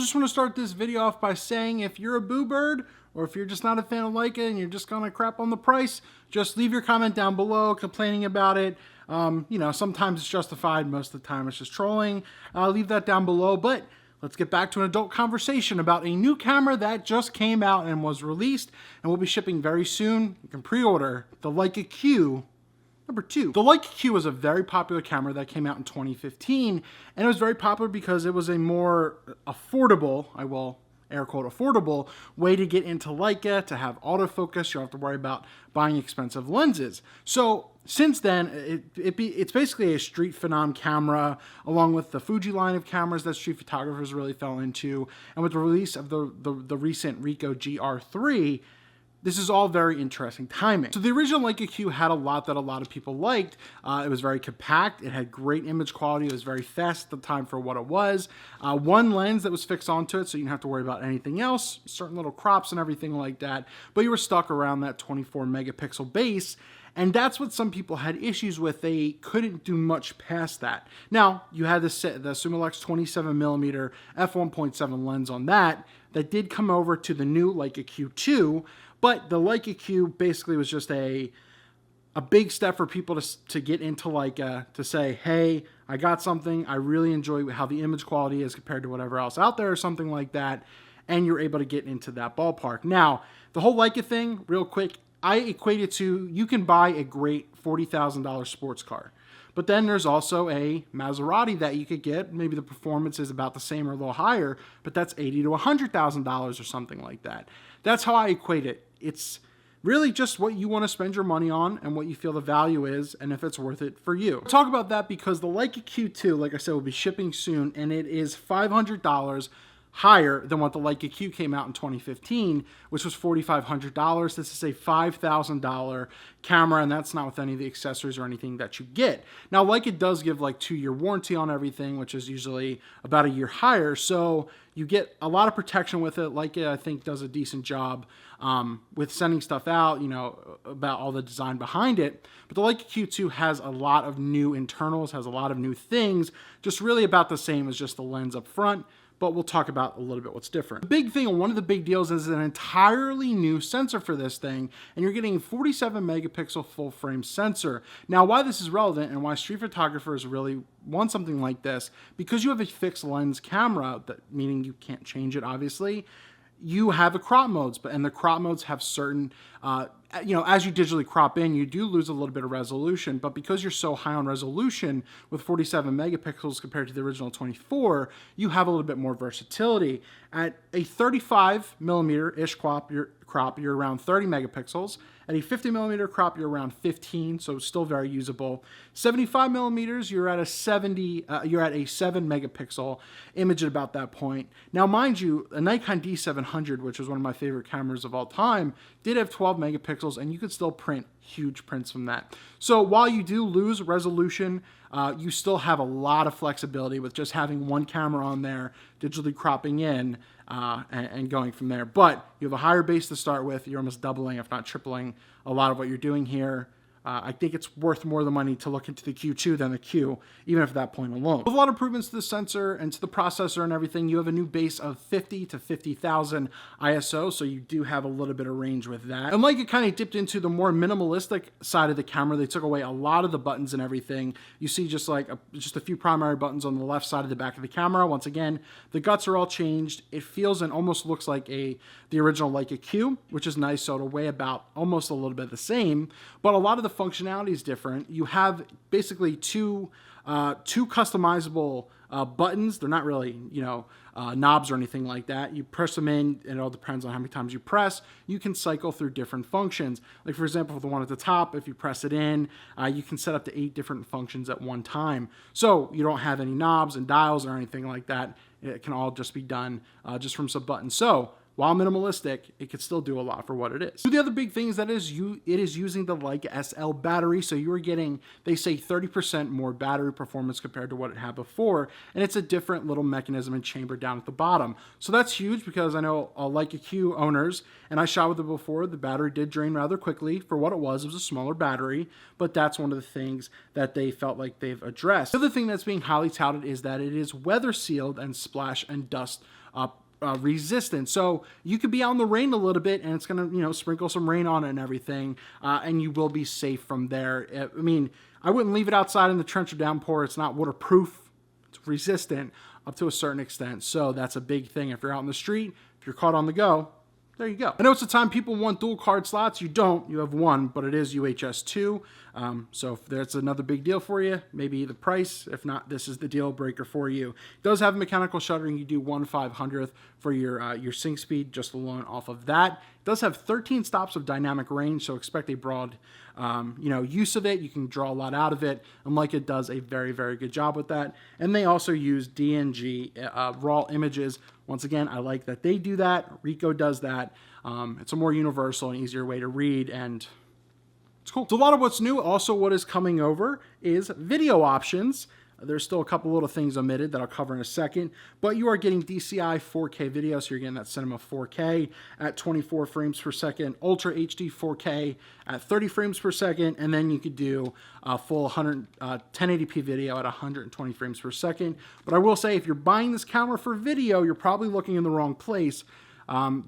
just want to start this video off by saying if you're a boo bird or if you're just not a fan of Leica and you're just gonna crap on the price, just leave your comment down below complaining about it. You know, sometimes it's justified, most of the time it's just trolling. Leave that down below, but let's get back to an adult conversation about a new camera that just came out and was released and will be shipping very soon. You can pre-order the Leica Q. Number 2. The Leica Q was a very popular camera that came out in 2015, and it was very popular because it was a more affordable, I will air quote affordable, way to get into Leica, to have autofocus. You don't have to worry about buying expensive lenses. So since then, it's basically a street phenom camera, along with the Fuji line of cameras that street photographers really fell into, and with the release of the recent Ricoh GR3, this is all very interesting timing. So the original Leica Q had a lot that a lot of people liked. It was very compact. It had great image quality. It was very fast at the time for what it was. One lens that was fixed onto it, so you didn't have to worry about anything else, certain little crops and everything like that, but you were stuck around that 24 megapixel base. And that's what some people had issues with. They couldn't do much past that. Now, you had the Summilux 27mm f1.7 lens on that did come over to the new Leica Q2, but the Leica Q basically was just a big step for people to get into Leica, to say, hey, I got something, I really enjoy how the image quality is compared to whatever else out there or something like that, and you're able to get into that ballpark. Now, the whole Leica thing, real quick, I equate it to, you can buy a great $40,000 sports car. But then there's also a Maserati that you could get. Maybe the performance is about the same or a little higher, but that's $80,000 to $100,000 or something like that. That's how I equate it. It's really just what you want to spend your money on and what you feel the value is and if it's worth it for you. I'll talk about that because the Leica Q2, like I said, will be shipping soon, and it is $500 higher than what the Leica Q came out in 2015, which was $4,500. This is a $5,000 camera, and that's not with any of the accessories or anything that you get. Now, Leica does give like 2-year warranty on everything, which is usually about a year higher, so you get a lot of protection with it. Leica, I think, does a decent job with sending stuff out, you know, about all the design behind it. But the Leica Q2 has a lot of new internals, has a lot of new things, just really about the same as just the lens up front. But we'll talk about a little bit what's different. The big thing, and one of the big deals, is an entirely new sensor for this thing, and you're getting a 47 megapixel full frame sensor. Now, why this is relevant and why street photographers really want something like this, because you have a fixed lens camera, meaning you can't change it, obviously. You have the crop modes, and the crop modes have certain, you know, as you digitally crop in, you do lose a little bit of resolution, but because you're so high on resolution with 47 megapixels compared to the original 24, you have a little bit more versatility. At a 35 millimeter-ish crop, you're around 30 megapixels. At a 50 millimeter crop, you're around 15, so it's still very usable. 75 millimeters, you're at a 7 megapixel image at about that point. Now, mind you, a Nikon D700, which is one of my favorite cameras of all time, did have 12 megapixels, and you could still print huge prints from that. So while you do lose resolution, you still have a lot of flexibility with just having one camera on there, digitally cropping in, and going from there. But you have a higher base to start with. You're almost doubling, if not tripling, a lot of what you're doing here. I think it's worth more of the money to look into the Q2 than the Q, even at that point alone. With a lot of improvements to the sensor and to the processor and everything, you have a new base of 50 to 50,000 ISO, so you do have a little bit of range with that. And like it kind of dipped into the more minimalistic side of the camera. They took away a lot of the buttons and everything. You see just like just a few primary buttons on the left side of the back of the camera. Once again, the guts are all changed. It feels and almost looks like the original Leica Q, which is nice, so it'll weigh about almost a little bit the same, but a lot of the functionality is different. You have basically two customizable buttons. They're not really, you know, knobs or anything like that. You press them in, and it all depends on how many times you press. You can cycle through different functions. Like, for example, the one at the top, if you press it in, you can set up to 8 different functions at one time. So you don't have any knobs and dials or anything like that. It can all just be done just from some buttons. So while minimalistic, it can still do a lot for what it is. The other big thing is that it is using the Leica SL battery, so you are getting, they say, 30% more battery performance compared to what it had before, and it's a different little mechanism and chamber down at the bottom. So that's huge because I know Leica Q owners, and I shot with it before, the battery did drain rather quickly. For what it was a smaller battery, but that's one of the things that they felt like they've addressed. The other thing that's being highly touted is that it is weather sealed and splash and dust resistant. So you could be out in the rain a little bit and it's going to, you know, sprinkle some rain on it and everything. And you will be safe from there. I mean, I wouldn't leave it outside in the trench or downpour. It's not waterproof. It's resistant up to a certain extent. So that's a big thing. If you're out in the street, if you're caught on the go, there you go. I know it's the time people want dual card slots. You don't. You have one, but it is UHS 2. So if that's another big deal for you, maybe the price. If not, this is the deal breaker for you. It does have mechanical shuttering. You do 1/500th for your sync speed just alone off of that. It does have 13 stops of dynamic range, so expect a broad use of it. You can draw a lot out of it, and Leica does a very, very good job with that. And they also use DNG raw images. Once again, I like that they do that. Ricoh does that. It's a more universal and easier way to read, and it's cool. So a lot of what's new, also what is coming over, is video options. There's still a couple little things omitted that I'll cover in a second, but you are getting DCI 4K video, so you're getting that cinema 4K at 24 frames per second, Ultra HD 4K at 30 frames per second, and then you could do a full 1080p video at 120 frames per second. But I will say, if you're buying this camera for video, you're probably looking in the wrong place.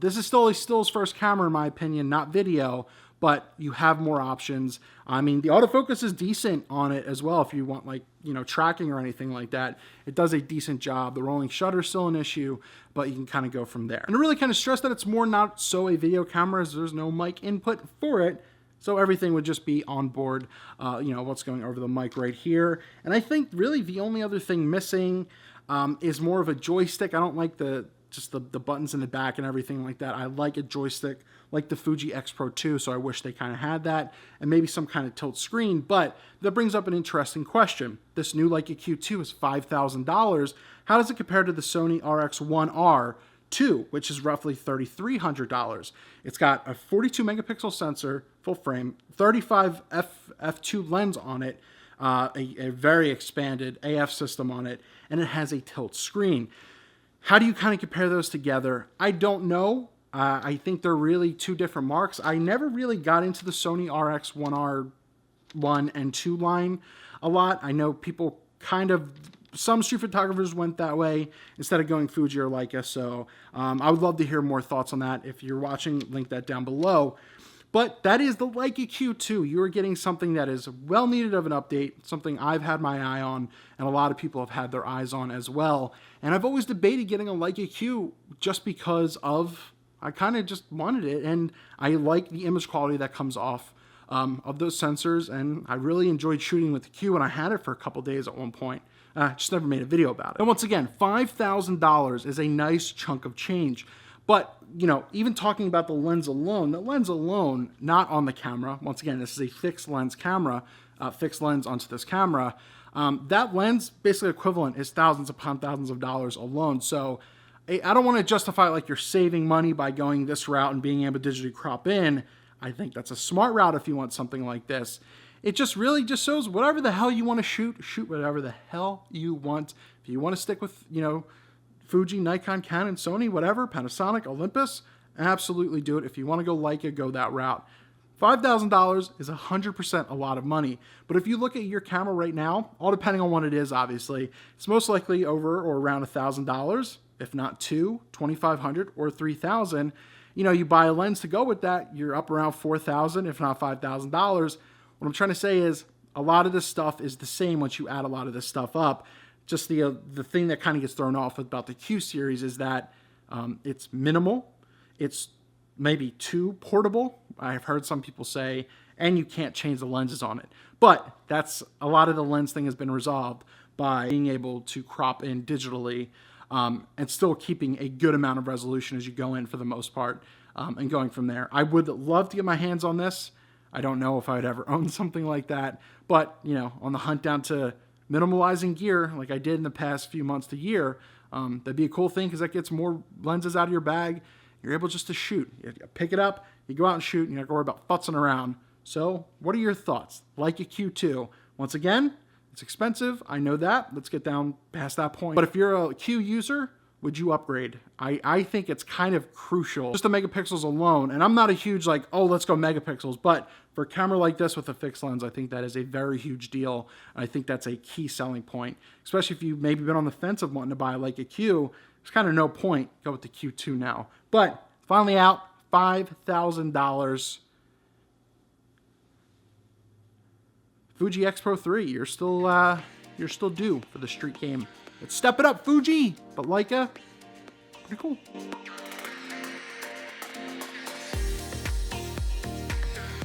This is still a stills first camera, in my opinion, not video, but you have more options. I mean, the autofocus is decent on it as well. If you want, like, you know, tracking or anything like that, it does a decent job. The rolling shutter is still an issue, but you can kind of go from there. And I really kind of stress that it's more not so a video camera, as there's no mic input for it. So everything would just be on board, what's going over the mic right here. And I think really the only other thing missing is more of a joystick. I don't like the buttons in the back and everything like that. I like a joystick like the Fuji X Pro 2, so I wish they kind of had that, and maybe some kind of tilt screen. But that brings up an interesting question. This new Leica Q2 is $5,000. How does it compare to the Sony RX1R 2, which is roughly $3,300? It's got a 42 megapixel sensor, full frame, 35 f2 lens on it, a very expanded AF system on it, and it has a tilt screen. How do you kind of compare those together? I don't know. I think they're really two different marks. I never really got into the Sony RX1R 1 and 2 line a lot. I know people some street photographers went that way instead of going Fuji or Leica. So I would love to hear more thoughts on that. If you're watching, link that down below. But that is the Leica Q2. You are getting something that is well needed of an update, something I've had my eye on, and a lot of people have had their eyes on as well. And I've always debated getting a Leica Q just because I kind of just wanted it, and I like the image quality that comes off of those sensors, and I really enjoyed shooting with the Q, and I had it for a couple days at one point. Just never made a video about it. And once again, $5,000 is a nice chunk of change. But, you know, even talking about the lens alone, not on the camera. Once again, this is a fixed lens camera, fixed lens onto this camera. That lens, basically equivalent, is thousands upon thousands of dollars alone. So I don't want to justify like you're saving money by going this route and being able to digitally crop in. I think that's a smart route if you want something like this. It just really just shows whatever the hell you want to shoot whatever the hell you want. If you want to stick with, Fuji, Nikon, Canon, Sony, whatever, Panasonic, Olympus, absolutely do it. If you want to go Leica, go that route. $5,000 is 100% a lot of money. But if you look at your camera right now, all depending on what it is, obviously, it's most likely over or around $1,000, if not $2,500 or $3,000. You buy a lens to go with that, you're up around $4,000, if not $5,000. What I'm trying to say is a lot of this stuff is the same once you add a lot of this stuff up. Just the thing that kind of gets thrown off about the Q series is that it's minimal. It's maybe too portable, I've heard some people say, and you can't change the lenses on it. But that's a lot of the lens thing has been resolved by being able to crop in digitally and still keeping a good amount of resolution as you go in for the most part and going from there. I would love to get my hands on this. I don't know if I would ever own something like that, but on the hunt down to minimalizing gear like I did in the past few months to year, that'd be a cool thing because that gets more lenses out of your bag. You're able just to shoot. You pick it up, you go out and shoot, and you don't have to worry about futzing around. So what are your thoughts? Leica Q2. Once again, it's expensive. I know that. Let's get down past that point. But if you're a Q user, would you upgrade? I think it's kind of crucial. Just the megapixels alone. And I'm not a huge let's go megapixels. But for a camera like this with a fixed lens, I think that is a very huge deal. I think that's a key selling point. Especially if you've maybe been on the fence of wanting to buy a Leica Q. there's kind of no point. Go with the Q2 now. But finally out, $5,000. Fuji X Pro 3, you're still due for the street game. Let's step it up, Fuji! But Leica, pretty cool.